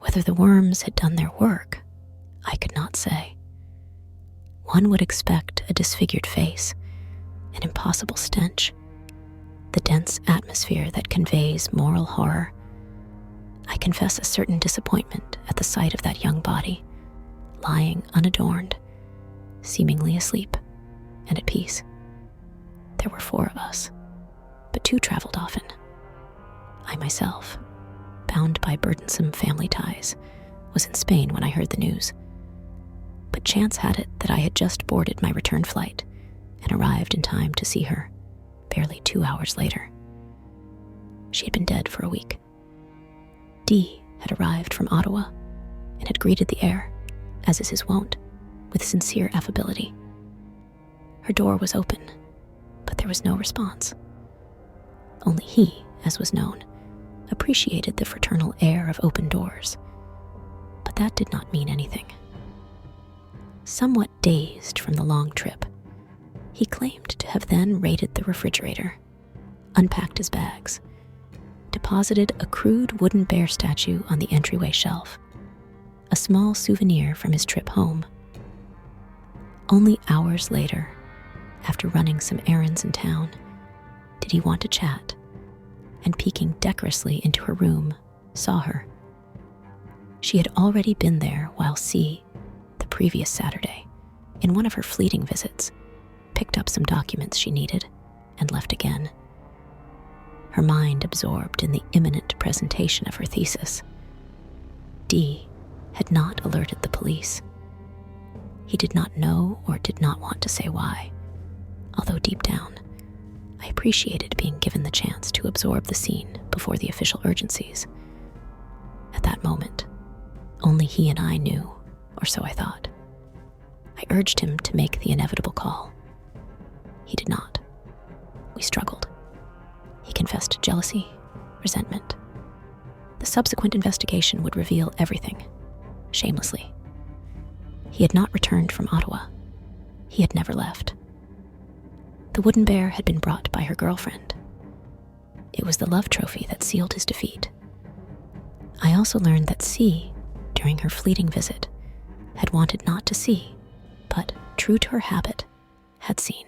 Whether the worms had done their work, I could not say. One would expect a disfigured face, an impossible stench, the dense atmosphere that conveys moral horror. I confess a certain disappointment at the sight of that young body, lying unadorned, seemingly asleep and at peace. There were 4 of us, but 2 traveled often. I myself, bound by burdensome family ties, was in Spain when I heard the news. But chance had it that I had just boarded my return flight and arrived in time to see her barely 2 hours later. She had been dead for a week. D had arrived from Ottawa and had greeted the heir, as is his wont, with sincere affability. Her door was open, but there was no response. Only he, as was known, appreciated the fraternal air of open doors, but that did not mean anything. Somewhat dazed from the long trip, he claimed to have then raided the refrigerator, unpacked his bags, deposited a crude wooden bear statue on the entryway shelf, a small souvenir from his trip home. Only hours later, after running some errands in town, did he want to chat, and peeking decorously into her room, saw her. She had already been there while C, the previous Saturday, in one of her fleeting visits, picked up some documents she needed and left again. Her mind absorbed in the imminent presentation of her thesis. D had not alerted the police. He did not know or did not want to say why, although deep down, I appreciated being given the chance to absorb the scene before the official urgencies. At that moment, only he and I knew, or so I thought. I urged him to make the inevitable call. He did not. We struggled. He confessed jealousy, resentment. The subsequent investigation would reveal everything, shamelessly. He had not returned from Ottawa. He had never left. The wooden bear had been brought by her girlfriend. It was the love trophy that sealed his defeat. I also learned that C, during her fleeting visit, had wanted not to see, but, true to her habit, had seen.